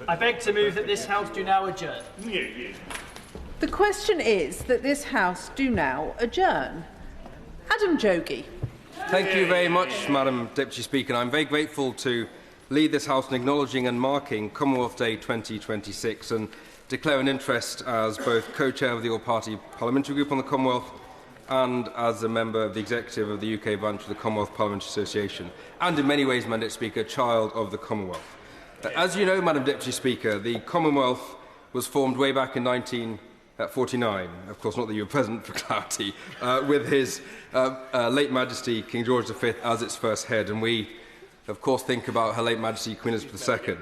I beg to move that this House do now adjourn. The question is that this House do now adjourn. Adam Jogee. Thank you very much, Madam Deputy Speaker. I'm very grateful to lead this House in acknowledging and marking Commonwealth Day 2026 and declare an interest as both co-chair of the All-Party Parliamentary Group on the Commonwealth and as a member of the executive of the UK branch of the Commonwealth Parliamentary Association, and in many ways, Madam Deputy Speaker, child of the Commonwealth. As you know, Madam Deputy Speaker, the Commonwealth was formed way back in 1949, of course not that you were present for clarity, with His late Majesty King George V as its first head, and we, of course, think about Her late Majesty Queen Elizabeth II.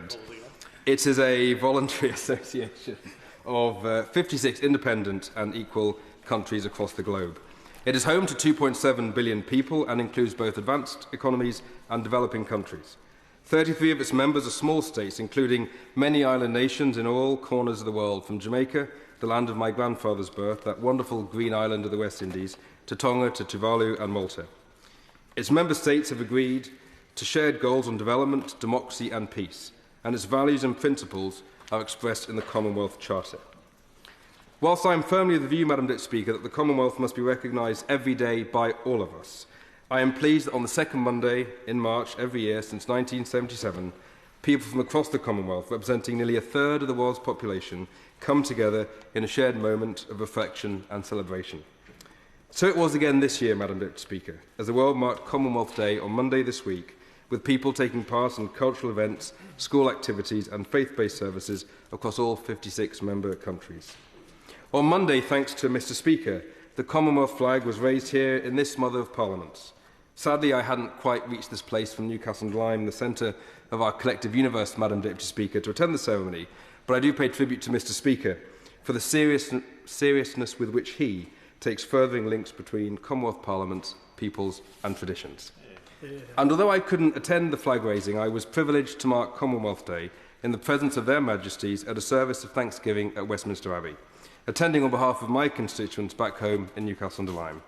It is a voluntary association of 56 independent and equal countries across the globe. It is home to 2.7 billion people and includes both advanced economies and developing countries. 33 of its members are small states, including many island nations in all corners of the world, from Jamaica, the land of my grandfather's birth, that wonderful green island of the West Indies, to Tonga, to Tuvalu and Malta. Its member states have agreed to shared goals on development, democracy and peace, and its values and principles are expressed in the Commonwealth Charter. Whilst I am firmly of the view, Madam Deputy Speaker, that the Commonwealth must be recognised every day by all of us, I am pleased that on the second Monday in March every year since 1977, people from across the Commonwealth, representing nearly a third of the world's population, come together in a shared moment of reflection and celebration. So it was again this year, Madam Deputy Speaker, as the world marked Commonwealth Day on Monday this week, with people taking part in cultural events, school activities and faith-based services across all 56 member countries. On Monday, thanks to Mr Speaker, the Commonwealth flag was raised here in this mother of parliaments. Sadly, I hadn't quite reached this place from Newcastle-under-Lyme, the centre of our collective universe, Madam Deputy Speaker, to attend the ceremony, but I do pay tribute to Mr Speaker for the seriousness with which he takes furthering links between Commonwealth parliaments, peoples and traditions. And although I couldn't attend the flag raising, I was privileged to mark Commonwealth Day in the presence of their Majesties at a service of Thanksgiving at Westminster Abbey, attending on behalf of my constituents back home in Newcastle-under-Lyme.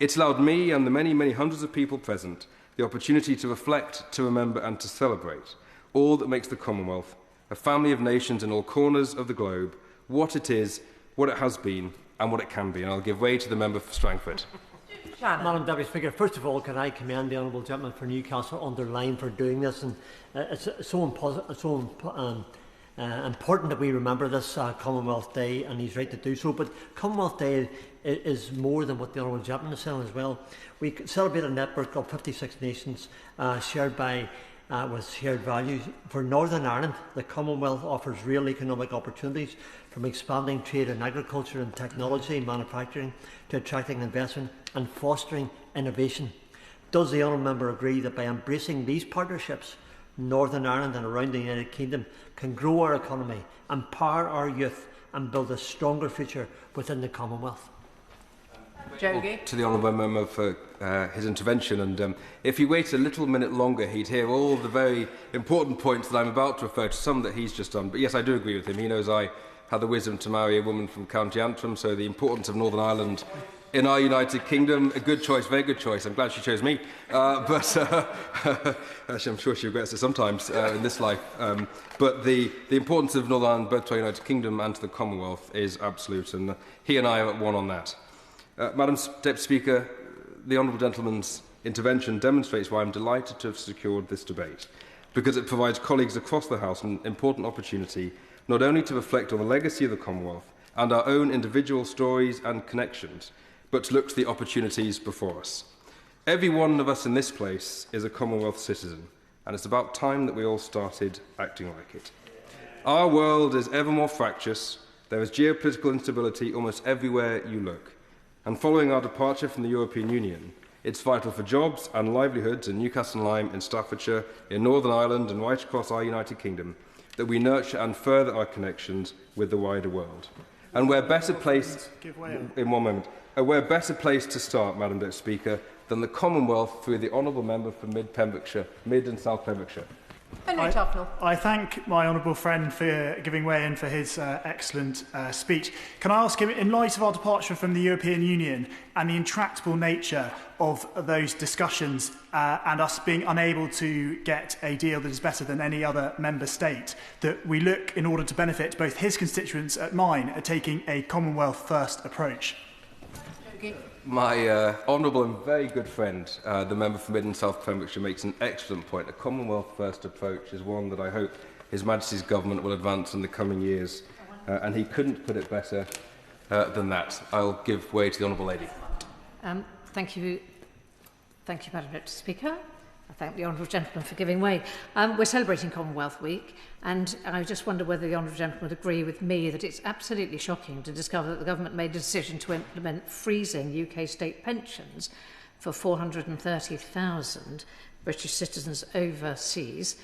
It allowed me and the many, many hundreds of people present the opportunity to reflect, to remember and to celebrate all that makes the Commonwealth, a family of nations in all corners of the globe, what it is, what it has been and what it can be. And I'll give way to the member for Strangford. Madam Deputy Speaker, first of all, can I commend the honourable gentleman for Newcastle-under-Lyme for doing this, and it's so important that we remember this Commonwealth Day, and he's right to do so. But Commonwealth Day is more than what the honourable gentleman is saying as well. We celebrate a network of 56 nations shared by with shared values. For Northern Ireland, the Commonwealth offers real economic opportunities, from expanding trade in agriculture and technology and manufacturing to attracting investment and fostering innovation. Does the honourable member agree that by embracing these partnerships, Northern Ireland and around the United Kingdom can grow our economy, empower our youth and build a stronger future within the Commonwealth? Jogee. To the honourable member for his intervention, and if he waited a little minute longer, he'd hear all the very important points that I'm about to refer to, some that he's just done. But yes, I do agree with him. He knows I had the wisdom to marry a woman from County Antrim, so the importance of Northern Ireland in our United Kingdom, a good choice, very good choice. I'm glad she chose me, but actually I'm sure she regrets it sometimes in this life. But the importance of Northern Ireland both to our United Kingdom and to the Commonwealth is absolute, and he and I are at one on that. Madam Deputy Speaker, the honourable gentleman's intervention demonstrates why I'm delighted to have secured this debate, because it provides colleagues across the House an important opportunity not only to reflect on the legacy of the Commonwealth and our own individual stories and connections, but to look to the opportunities before us. Every one of us in this place is a Commonwealth citizen, and it's about time that we all started acting like it. Our world is ever more fractious. There is geopolitical instability almost everywhere you look. And following our departure from the European Union, it's vital for jobs and livelihoods in Newcastle-under-Lyme, in Staffordshire, in Northern Ireland and right across our United Kingdom that we nurture and further our connections with the wider world. And we're better placed, in one moment, we're better placed to start, Madam Deputy Speaker, than the Commonwealth through the honourable member for Mid and South Pembrokeshire. I thank my honourable friend for giving way in for his excellent speech. Can I ask him, in light of our departure from the European Union and the intractable nature of those discussions and us being unable to get a deal that is better than any other member state, that we look, in order to benefit both his constituents and mine, at taking a Commonwealth first approach? My honourable and very good friend, the member for Mid and South Pembrokeshire, makes an excellent point. A Commonwealth first approach is one that I hope His Majesty's government will advance in the coming years, and he couldn't put it better than that. I'll give way to the honourable lady. Thank you, Madam Deputy Speaker. I thank the honourable gentleman for giving way. We're celebrating Commonwealth Week, and I just wonder whether the honourable gentleman would agree with me that it's absolutely shocking to discover that the government made a decision to implement freezing UK state pensions for 430,000 British citizens overseas,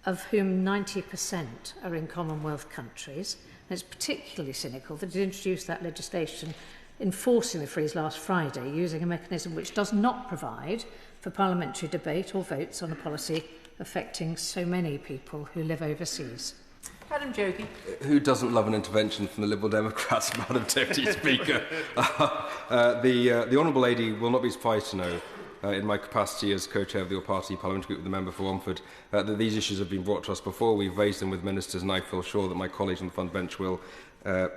of whom 90% are in Commonwealth countries. And it's particularly cynical that it introduced that legislation enforcing the freeze last Friday, using a mechanism which does not provide for parliamentary debate or votes on a policy affecting so many people who live overseas. Madam Jogee. Who doesn't love an intervention from the Liberal Democrats, Madam Deputy Speaker? The honourable lady will not be surprised to know, in my capacity as co-chair of the all-party parliamentary group with the member for Romford, that these issues have been brought to us before. We've raised them with ministers, and I feel sure that my colleagues on the front bench will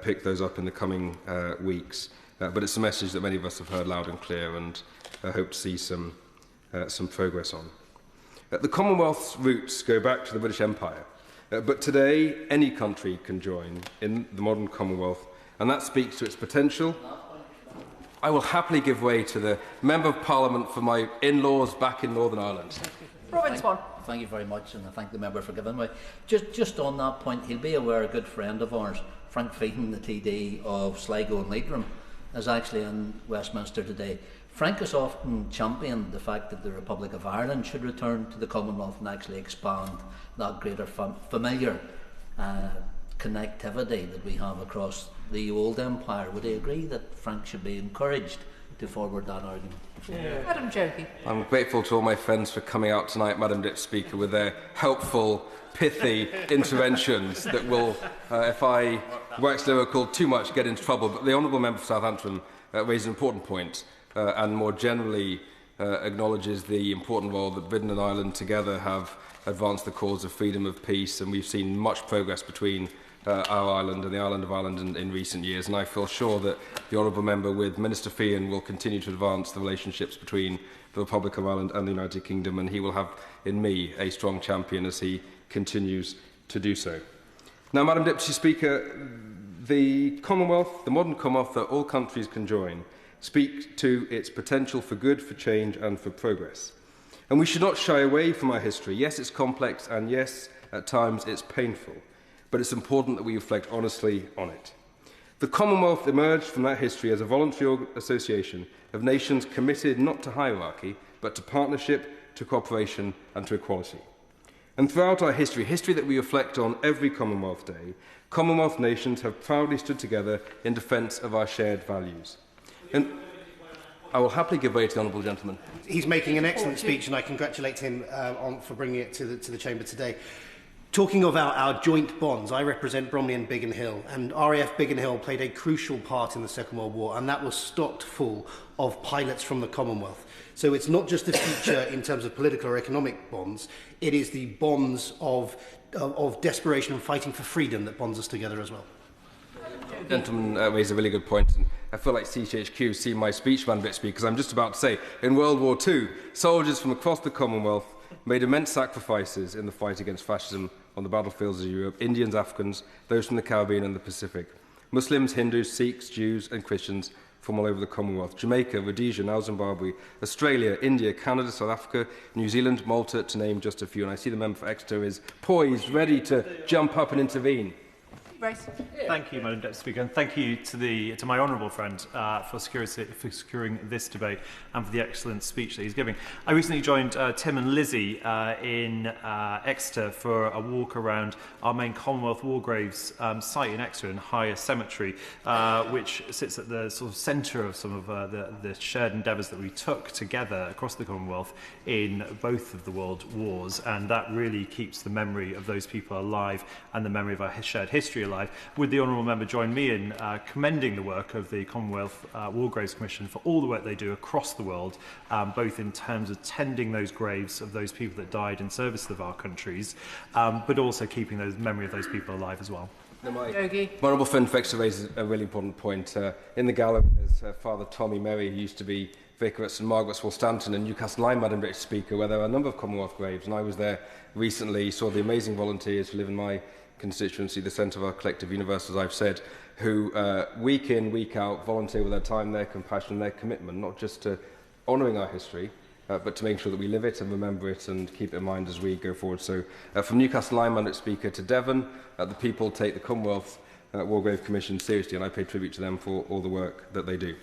pick those up in the coming weeks. But it's a message that many of us have heard loud and clear, and I hope to see some progress on. The Commonwealth's roots go back to the British Empire, but today any country can join in the modern Commonwealth, and that speaks to its potential. I will happily give way to the Member of Parliament for my in-laws back in Northern Ireland. Thank you very much, and I thank the member for giving way. Just on that point, he'll be aware a good friend of ours, Frank Featon, the TD of Sligo and Leitrim, is actually in Westminster today. Frank has often championed the fact that the Republic of Ireland should return to the Commonwealth and actually expand that greater familiar connectivity that we have across the old empire. Would he agree that Frank should be encouraged to forward that argument? Yeah. Madam Jogee. I'm grateful to all my friends for coming out tonight, Madam Deputy Speaker, with their helpful, pithy interventions that will, if I wax lyrical too much, get into trouble. But the honourable member for Southampton raised an important point, and more generally acknowledges the important role that Britain and Ireland together have advanced the cause of freedom, of peace, and we've seen much progress between our island and the island of Ireland in recent years, and I feel sure that the honourable member with Minister Feehan will continue to advance the relationships between the Republic of Ireland and the United Kingdom, and he will have in me a strong champion as he continues to do so. Now, Madam Deputy Speaker, the Commonwealth, the modern Commonwealth that all countries can join, speak to its potential for good, for change and for progress. And we should not shy away from our history. Yes, it's complex, and yes, at times it's painful, but it's important that we reflect honestly on it. The Commonwealth emerged from that history as a voluntary association of nations committed not to hierarchy, but to partnership, to cooperation and to equality. And throughout our history that we reflect on every Commonwealth Day, Commonwealth nations have proudly stood together in defence of our shared values. And I will happily give way to the honourable gentleman. He's making an excellent speech, and I congratulate him for bringing it to the Chamber today. Talking of our joint bonds, I represent Bromley and Biggin Hill, and RAF Biggin Hill played a crucial part in the Second World War, and that was stocked full of pilots from the Commonwealth. So it's not just the future in terms of political or economic bonds, it is the bonds of desperation and fighting for freedom that bonds us together as well. The gentleman raised a really good point, and I feel like CHQ see my speech, Madam Deputy Speaker, because I'm just about to say, in World War II, soldiers from across the Commonwealth made immense sacrifices in the fight against fascism on the battlefields of Europe. Indians, Africans, those from the Caribbean and the Pacific. Muslims, Hindus, Sikhs, Jews and Christians from all over the Commonwealth. Jamaica, Rhodesia, now Zimbabwe, Australia, India, Canada, South Africa, New Zealand, Malta, to name just a few. And I see the member for Exeter is poised, ready to jump up and intervene. Grace. Thank you, Madam Deputy Speaker, and thank you to my honourable friend for securing this debate and for the excellent speech that he's giving. I recently joined Tim and Lizzie in Exeter for a walk around our main Commonwealth War Graves site in Exeter, in Higher Cemetery, which sits at the sort of centre of some of the shared endeavours that we took together across the Commonwealth in both of the world wars, and that really keeps the memory of those people alive and the memory of our shared history alive. Would the honourable member join me in commending the work of the Commonwealth War Graves Commission for all the work they do across the world, both in terms of tending those graves of those people that died in service of our countries, but also keeping the memory of those people alive as well. Jogee. My honourable friend Fexter raises a really important point. In the gallery there's Father Tommy Merry, who used to be vicar at St Margaret's, Wolstanton and Newcastle-under-Lyme, Madam Deputy Speaker, where there are a number of Commonwealth graves, and I was there recently, saw the amazing volunteers who live in my constituency, the centre of our collective universe, as I've said, who week in, week out volunteer with their time, their compassion and their commitment, not just to honouring our history, but to make sure that we live it and remember it and keep it in mind as we go forward. So from Newcastle-under-Lyme, Madam Speaker, to Devon, the people take the Commonwealth War Grave Commission seriously, and I pay tribute to them for all the work that they do.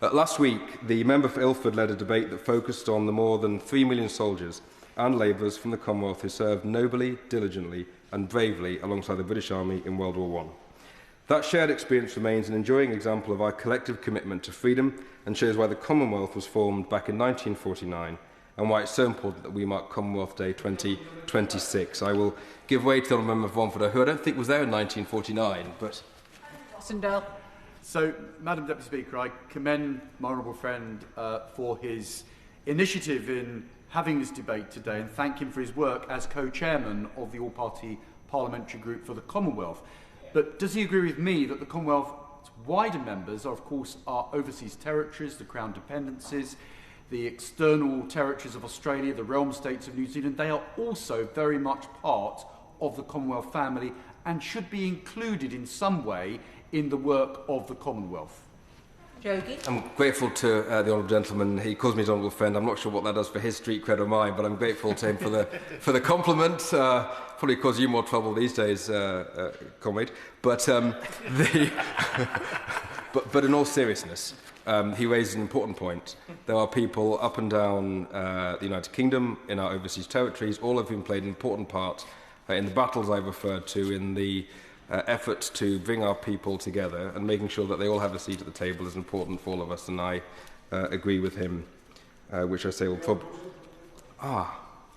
Last week, the member for Ilford led a debate that focused on the more than 3 million soldiers and labourers from the Commonwealth who served nobly, diligently and bravely alongside the British Army in World War I. That shared experience remains an enduring example of our collective commitment to freedom and shows why the Commonwealth was formed back in 1949 and why it's so important that we mark Commonwealth Day 2026. I will give way to the Honourable Member for Romford, who I don't think was there in 1949, but... Sindel. So, Madam Deputy Speaker, I commend my honourable friend for his initiative in having this debate today and thank him for his work as co-chairman of the all-party parliamentary group for the Commonwealth. But does he agree with me that the Commonwealth's wider members are, of course, our overseas territories, the Crown dependencies, the external territories of Australia, the realm states of New Zealand? They are also very much part of the Commonwealth family and should be included in some way in the work of the Commonwealth. Jogee. I'm grateful to the Honourable Gentleman. He calls me his Honourable Friend. I'm not sure what that does for his street cred or mine, but I'm grateful to him for the compliment. Probably cause you more trouble these days, comrade. But, but in all seriousness, he raises an important point. There are people up and down the United Kingdom, in our overseas territories, all of whom played an important part in the battles I referred to, in the effort to bring our people together, and making sure that they all have a seat at the table is important for all of us, and I agree with him, which I say will probably...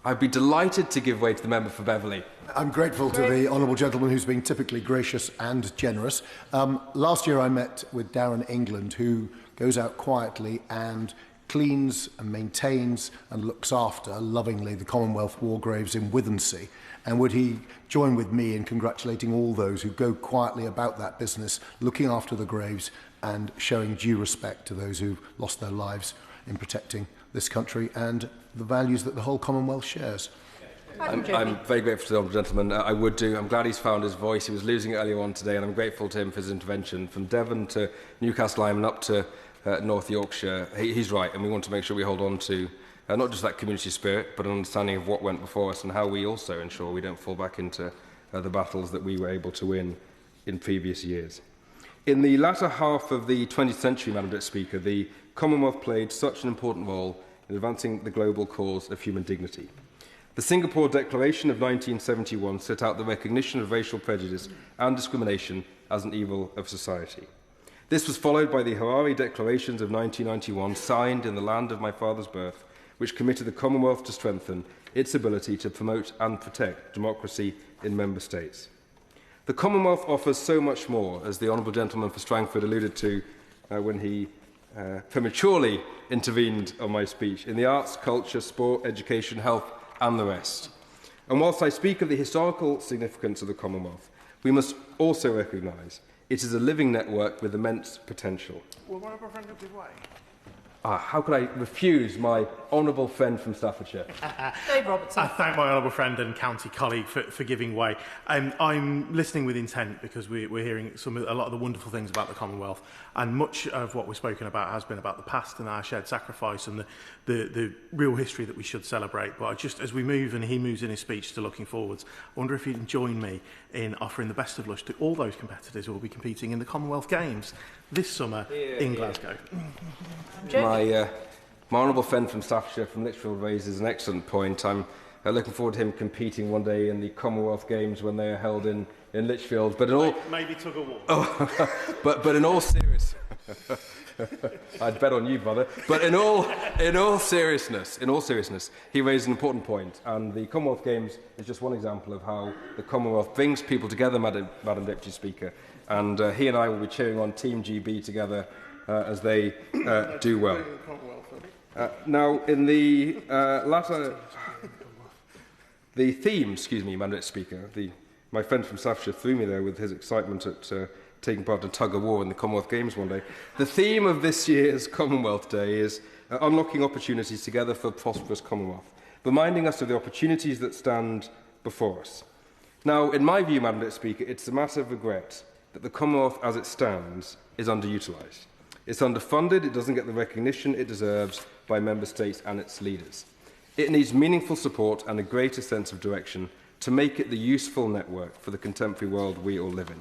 I'd be delighted to give way to the member for Beverley. I'm grateful to the honourable gentleman who's been typically gracious and generous. Last year I met with Darren England, who goes out quietly and cleans and maintains and looks after lovingly the Commonwealth War Graves in Withensea. And would he join with me in congratulating all those who go quietly about that business, looking after the graves and showing due respect to those who've lost their lives in protecting this country and the values that the whole Commonwealth shares? I'm very grateful to the Honourable Gentleman. I would do. I'm glad he's found his voice. He was losing it earlier on today, and I'm grateful to him for his intervention. From Devon to Newcastle-under-Lyme and up to North Yorkshire, he's right, and we want to make sure we hold on to not just that community spirit, but an understanding of what went before us and how we also ensure we don't fall back into the battles that we were able to win in previous years. In the latter half of the 20th century, Madam Deputy Speaker, the Commonwealth played such an important role in advancing the global cause of human dignity. The Singapore Declaration of 1971 set out the recognition of racial prejudice and discrimination as an evil of society. This was followed by the Harare Declarations of 1991, signed in the land of my father's birth, which committed the Commonwealth to strengthen its ability to promote and protect democracy in member states. The Commonwealth offers so much more, as the Honourable Gentleman for Strangford alluded to when he prematurely intervened on my speech, in the arts, culture, sport, education, health and the rest. And whilst I speak of the historical significance of the Commonwealth, we must also recognise it is a living network with immense potential. Well, one of our friends give way. how could I refuse my honourable friend from Staffordshire? Dave Robertson. I thank my honourable friend and county colleague for giving way. I'm listening with intent because we're hearing a lot of the wonderful things about the Commonwealth, and much of what we've spoken about has been about the past and our shared sacrifice and the real history that we should celebrate. But just as we move and he moves in his speech to looking forwards, I wonder if he can join me in offering the best of luck to all those competitors who will be competing in the Commonwealth Games this summer in Glasgow. My honourable friend from Staffordshire, from Lichfield, raises an excellent point. I'm looking forward to him competing one day in the Commonwealth Games when they are held in Lichfield. But in all, maybe tug of war. Oh, but in all seriousness, I'd bet on you, brother. But in all seriousness, he raised an important point, and the Commonwealth Games is just one example of how the Commonwealth brings people together, Madam Deputy Speaker. And he and I will be cheering on Team GB together as they do well. Now, in the the theme, Madam Deputy Speaker, my friend from Staffordshire threw me there with his excitement at taking part in a tug of war in the Commonwealth Games one day. The theme of this year's Commonwealth Day is unlocking opportunities together for a prosperous Commonwealth, reminding us of the opportunities that stand before us. Now, in my view, Madam Deputy Speaker, it's a matter of regret that the Commonwealth as it stands is underutilised. It's underfunded, it doesn't get the recognition it deserves by Member States and its leaders. It needs meaningful support and a greater sense of direction to make it the useful network for the contemporary world we all live in.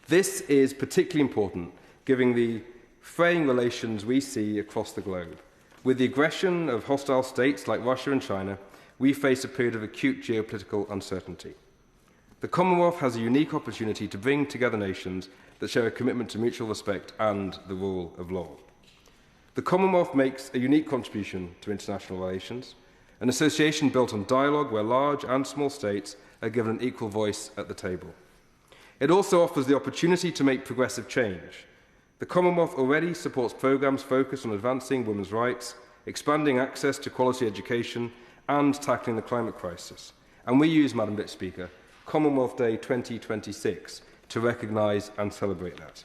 This is particularly important given the fraying relations we see across the globe. With the aggression of hostile states like Russia and China, we face a period of acute geopolitical uncertainty. The Commonwealth has a unique opportunity to bring together nations that share a commitment to mutual respect and the rule of law. The Commonwealth makes a unique contribution to international relations, an association built on dialogue where large and small states are given an equal voice at the table. It also offers the opportunity to make progressive change. The Commonwealth already supports programmes focused on advancing women's rights, expanding access to quality education and tackling the climate crisis. And we use, Madam Deputy Speaker, Commonwealth Day 2026 to recognise and celebrate that.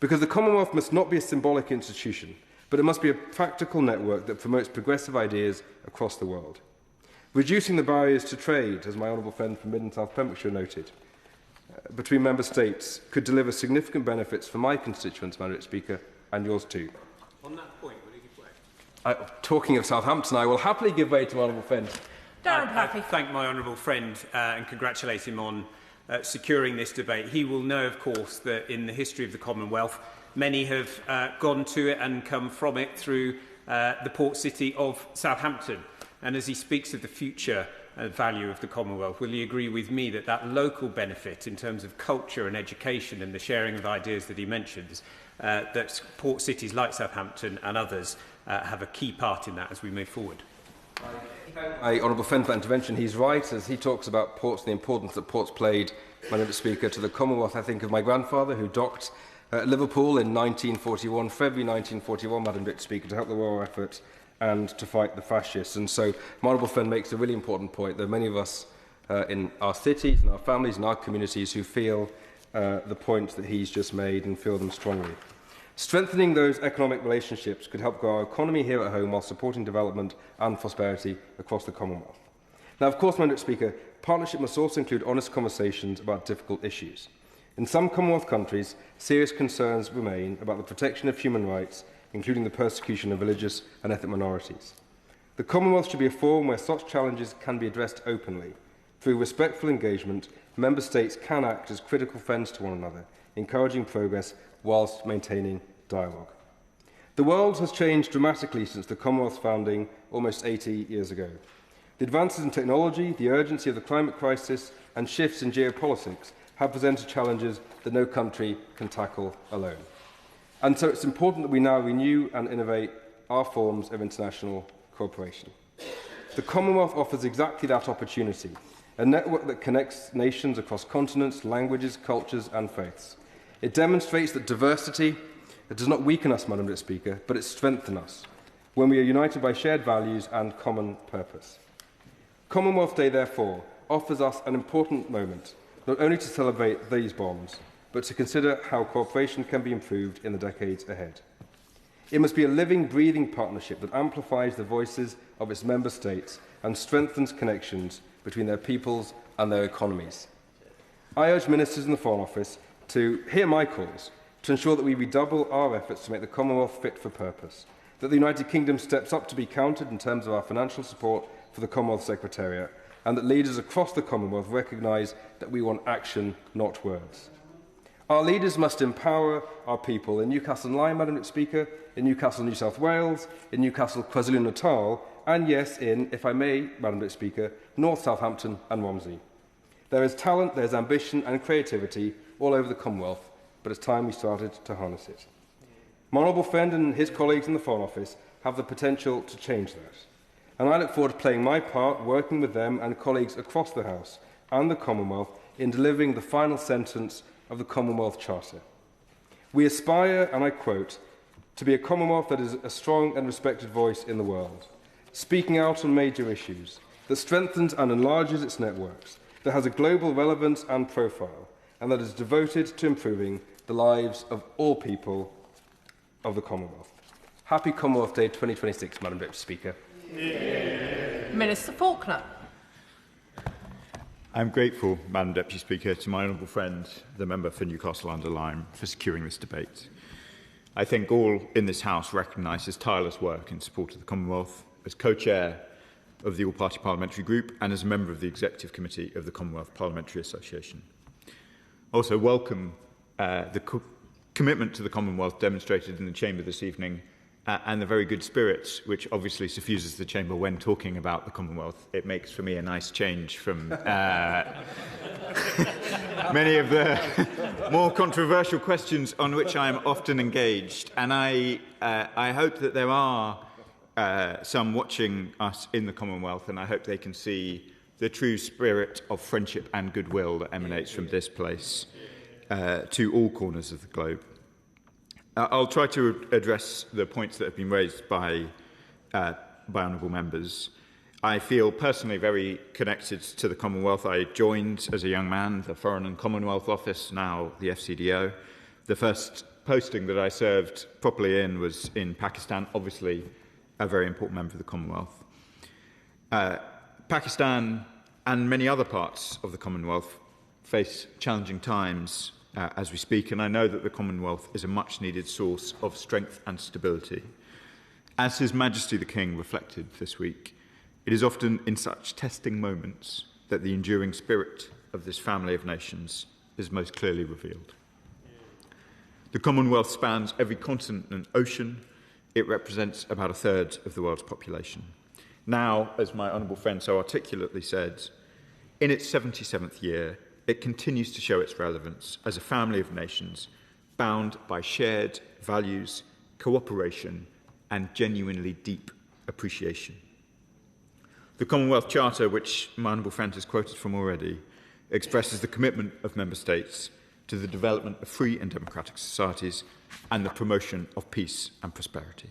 Because the Commonwealth must not be a symbolic institution, but it must be a practical network that promotes progressive ideas across the world. Reducing the barriers to trade, as my honourable friend from Mid and South Pembrokeshire noted, between Member States could deliver significant benefits for my constituents, Madam Speaker, and yours too. On that point, will you give way? Talking of Southampton, I will happily give way to my honourable friend. I thank my honourable friend and congratulate him on securing this debate. He will know, of course, that in the history of the Commonwealth, many have gone to it and come from it through the port city of Southampton. And as he speaks of the future value of the Commonwealth, will you agree with me that that local benefit in terms of culture and education and the sharing of ideas that he mentions, that port cities like Southampton and others have a key part in that as we move forward? My honourable friend for that intervention, he's right as he talks about ports and the importance that ports played, Madam Speaker, to the Commonwealth. I think of my grandfather who docked at Liverpool in 1941, February 1941, Madam Speaker, to help the war effort and to fight the fascists. And so my honourable friend makes a really important point. There are many of us in our cities and our families and our communities who feel the points that he's just made and feel them strongly. Strengthening those economic relationships could help grow our economy here at home while supporting development and prosperity across the Commonwealth. Now, of course, Madam Speaker, partnership must also include honest conversations about difficult issues. In some Commonwealth countries, serious concerns remain about the protection of human rights, including the persecution of religious and ethnic minorities. The Commonwealth should be a forum where such challenges can be addressed openly. Through respectful engagement, Member States can act as critical friends to one another, encouraging progress whilst maintaining dialogue. The world has changed dramatically since the Commonwealth's founding almost 80 years ago. The advances in technology, the urgency of the climate crisis, and shifts in geopolitics have presented challenges that no country can tackle alone. And so it's important that we now renew and innovate our forms of international cooperation. The Commonwealth offers exactly that opportunity, a network that connects nations across continents, languages, cultures and faiths. It demonstrates that diversity does not weaken us, Madam Speaker, but it strengthens us when we are united by shared values and common purpose. Commonwealth Day, therefore, offers us an important moment, not only to celebrate these bonds, but to consider how cooperation can be improved in the decades ahead. It must be a living, breathing partnership that amplifies the voices of its member states and strengthens connections between their peoples and their economies. I urge ministers in the Foreign Office to hear my calls to ensure that we redouble our efforts to make the Commonwealth fit for purpose, that the United Kingdom steps up to be counted in terms of our financial support for the Commonwealth Secretariat, and that leaders across the Commonwealth recognise that we want action, not words. Our leaders must empower our people in Newcastle-under-Lyme, Madam Speaker, in Newcastle, New South Wales, in Newcastle, KwaZulu-Natal, and yes, in, if I may, Madam Speaker, North Southampton and Romsey. There is talent, there is ambition and creativity all over the Commonwealth, but it's time we started to harness it. My honourable friend and his colleagues in the Foreign Office have the potential to change that. And I look forward to playing my part, working with them and colleagues across the House and the Commonwealth in delivering the final sentence of the Commonwealth Charter. We aspire, and I quote, to be a Commonwealth that is a strong and respected voice in the world, speaking out on major issues, that strengthens and enlarges its networks, that has a global relevance and profile, and that is devoted to improving the lives of all people of the Commonwealth. Happy Commonwealth Day 2026, Madam Deputy Speaker. Minister Falconer. I'm grateful, Madam Deputy Speaker, to my honourable friend, the member for Newcastle-under-Lyme, for securing this debate. I think all in this House recognise his tireless work in support of the Commonwealth as co-chair of the All-Party Parliamentary Group and as a member of the Executive Committee of the Commonwealth Parliamentary Association. I also welcome the commitment to the Commonwealth demonstrated in the Chamber this evening and the very good spirit which obviously suffuses the Chamber when talking about the Commonwealth. It makes for me a nice change from many of the more controversial questions on which I am often engaged. And I hope that there are some watching us in the Commonwealth, and I hope they can see the true spirit of friendship and goodwill that emanates from this place to all corners of the globe. I'll try to address the points that have been raised by honourable members. I feel personally very connected to the Commonwealth. I joined as a young man the Foreign and Commonwealth Office, now the FCDO. The first posting that I served properly in was in Pakistan, obviously a very important member of the Commonwealth. Pakistan and many other parts of the Commonwealth face challenging times as we speak, and I know that the Commonwealth is a much-needed source of strength and stability. As His Majesty the King reflected this week, it is often in such testing moments that the enduring spirit of this family of nations is most clearly revealed. The Commonwealth spans every continent and ocean. It represents about a third of the world's population. Now, as my honourable friend so articulately said, in its 77th year, it continues to show its relevance as a family of nations bound by shared values, cooperation and genuinely deep appreciation. The Commonwealth Charter, which my honourable friend has quoted from already, expresses the commitment of member states to the development of free and democratic societies and the promotion of peace and prosperity.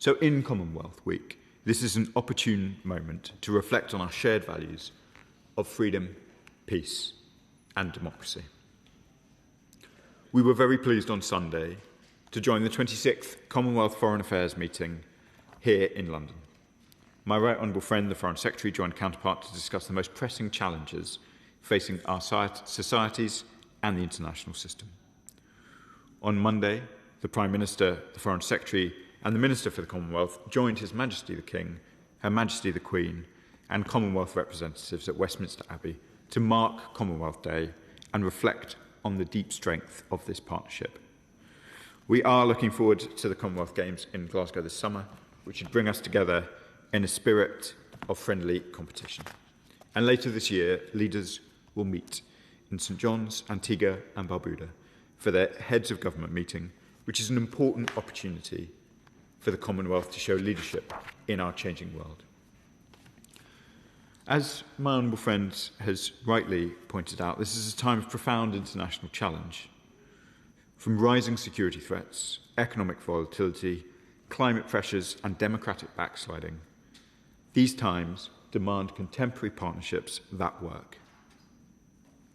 So in Commonwealth Week, this is an opportune moment to reflect on our shared values of freedom, peace and democracy. We were very pleased on Sunday to join the 26th Commonwealth Foreign Affairs meeting here in London. My right honourable friend, the Foreign Secretary, joined counterpart to discuss the most pressing challenges facing our societies and the international system. On Monday, the Prime Minister, the Foreign Secretary and the Minister for the Commonwealth joined His Majesty the King, Her Majesty the Queen and Commonwealth representatives at Westminster Abbey to mark Commonwealth Day and reflect on the deep strength of this partnership. We are looking forward to the Commonwealth Games in Glasgow this summer, which should bring us together in a spirit of friendly competition. And later this year, leaders will meet in St John's, Antigua and Barbuda for their Heads of Government meeting, which is an important opportunity for the Commonwealth to show leadership in our changing world. As my honourable friend has rightly pointed out, this is a time of profound international challenge. From rising security threats, economic volatility, climate pressures and democratic backsliding, these times demand contemporary partnerships that work.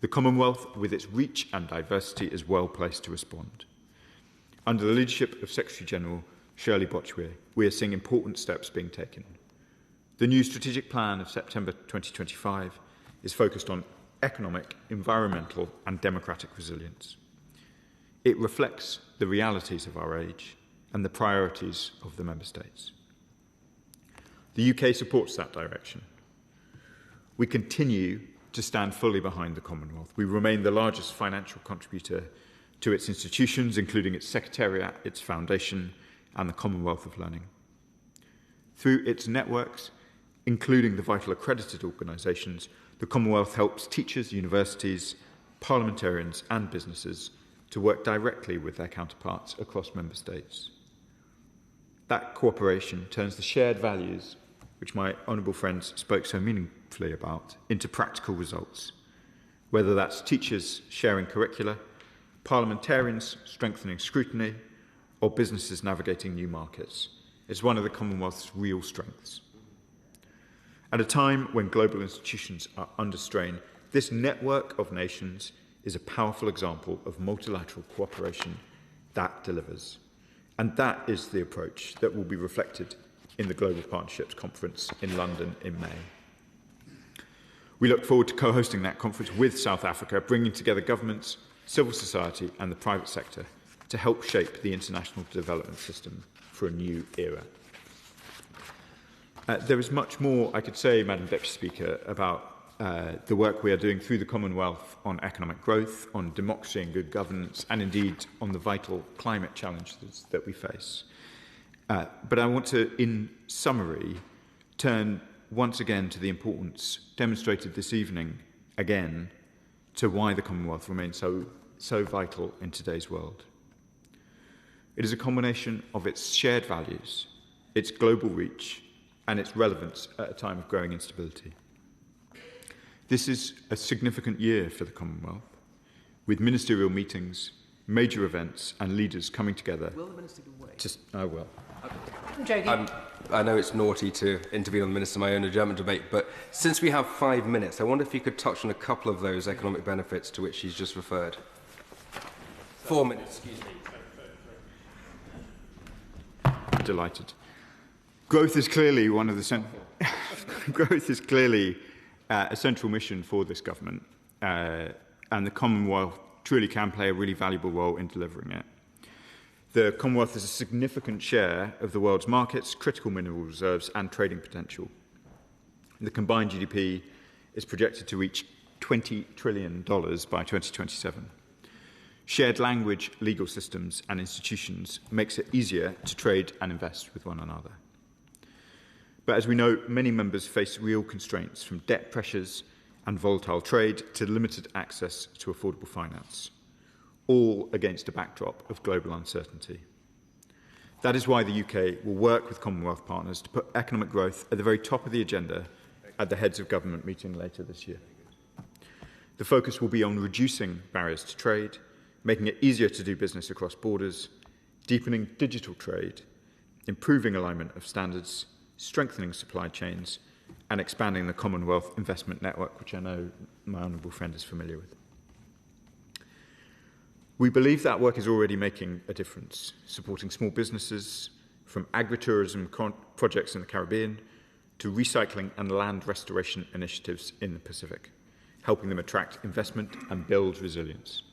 The Commonwealth, with its reach and diversity, is well placed to respond. Under the leadership of Secretary-General Shirley Botchwey, we are seeing important steps being taken. The new strategic plan of September 2025 is focused on economic, environmental and democratic resilience. It reflects the realities of our age and the priorities of the Member States. The UK supports that direction. We continue to stand fully behind the Commonwealth. We remain the largest financial contributor to its institutions, including its Secretariat, its Foundation and the Commonwealth of Learning. Through its networks, including the vital accredited organisations, the Commonwealth helps teachers, universities, parliamentarians and businesses to work directly with their counterparts across Member States. That cooperation turns the shared values, which my honourable friends spoke so meaningfully about, into practical results, whether that's teachers sharing curricula, parliamentarians strengthening scrutiny, or businesses navigating new markets. It's one of the Commonwealth's real strengths. At a time when global institutions are under strain, this network of nations is a powerful example of multilateral cooperation that delivers. And that is the approach that will be reflected in the Global Partnerships Conference in London in May. We look forward to co-hosting that conference with South Africa, bringing together governments, civil society and the private sector to help shape the international development system for a new era. There is much more I could say, Madam Deputy Speaker, about the work we are doing through the Commonwealth on economic growth, on democracy and good governance, and indeed on the vital climate challenges that we face. But I want to, in summary, turn once again to the importance demonstrated this evening, again, to why the Commonwealth remains so vital in today's world. It is a combination of its shared values, its global reach, and its relevance at a time of growing instability. This is a significant year for the Commonwealth, with ministerial meetings, major events and leaders coming together. Will the Minister give way? I will. Jogee. I know it's naughty to intervene on the Minister in my own Adjournment debate, but since we have 5 minutes, I wonder if you could touch on a couple of those economic benefits to which she's just referred. 4 minutes, excuse me. Delighted. Growth is clearly one of the growth is clearly a central mission for this government, and the Commonwealth truly can play a really valuable role in delivering it. The Commonwealth has a significant share of the world's markets, critical mineral reserves and trading potential. The combined GDP is projected to reach $20 trillion by 2027. Shared language, legal systems and institutions makes it easier to trade and invest with one another. But as we know, many members face real constraints, from debt pressures and volatile trade to limited access to affordable finance, all against a backdrop of global uncertainty. That is why the UK will work with Commonwealth partners to put economic growth at the very top of the agenda at the Heads of Government meeting later this year. The focus will be on reducing barriers to trade, making it easier to do business across borders, deepening digital trade, improving alignment of standards, strengthening supply chains, and expanding the Commonwealth Investment Network, which I know my honourable friend is familiar with. We believe that work is already making a difference, supporting small businesses, from agritourism projects in the Caribbean to recycling and land restoration initiatives in the Pacific, helping them attract investment and build resilience.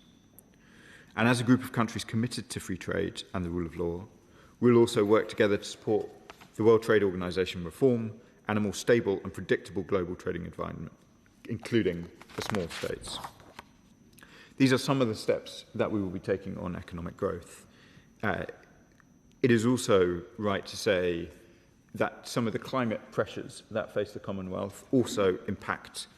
And as a group of countries committed to free trade and the rule of law, we'll also work together to support the World Trade Organization reform and a more stable and predictable global trading environment, including for small states. These are some of the steps that we will be taking on economic growth. It is also right to say that some of the climate pressures that face the Commonwealth also impact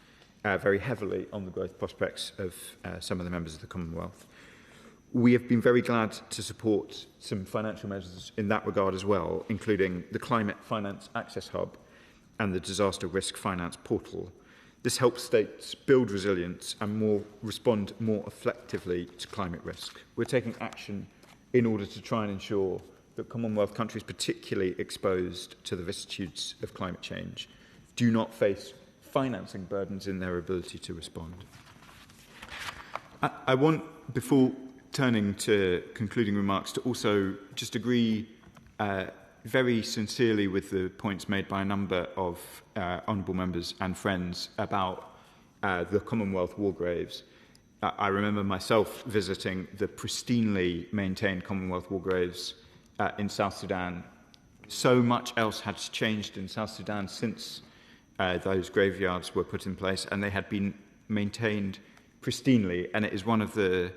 very heavily on the growth prospects of some of the members of the Commonwealth. We have been very glad to support some financial measures in that regard as well, including the Climate Finance Access Hub and the Disaster Risk Finance Portal. This helps states build resilience and respond more effectively to climate risk. We're taking action in order to try and ensure that Commonwealth countries, particularly exposed to the vicissitudes of climate change, do not face financing burdens in their ability to respond. I want, before turning to concluding remarks, to also just agree very sincerely with the points made by a number of honourable members and friends about the Commonwealth war graves. I remember myself visiting the pristinely maintained Commonwealth war graves in South Sudan. So much else had changed in South Sudan since those graveyards were put in place, and they had been maintained pristinely, and it is one of the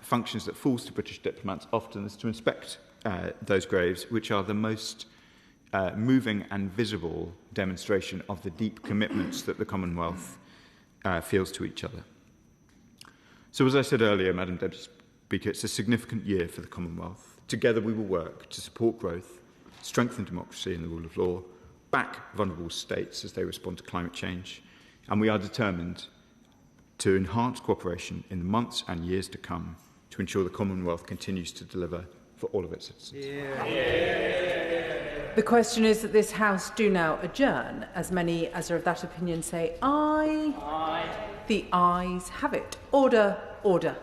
functions that falls to British diplomats often is to inspect those graves, which are the most moving and visible demonstration of the deep commitments that the Commonwealth feels to each other. So as I said earlier, Madam Deputy Speaker, it's a significant year for the Commonwealth. Together we will work to support growth, strengthen democracy and the rule of law, back vulnerable states as they respond to climate change, and we are determined to enhance cooperation in the months and years to come to ensure the Commonwealth continues to deliver for all of its citizens. The question is that this House do now adjourn. As many as are of that opinion say aye. Aye. The ayes have it. Order, order.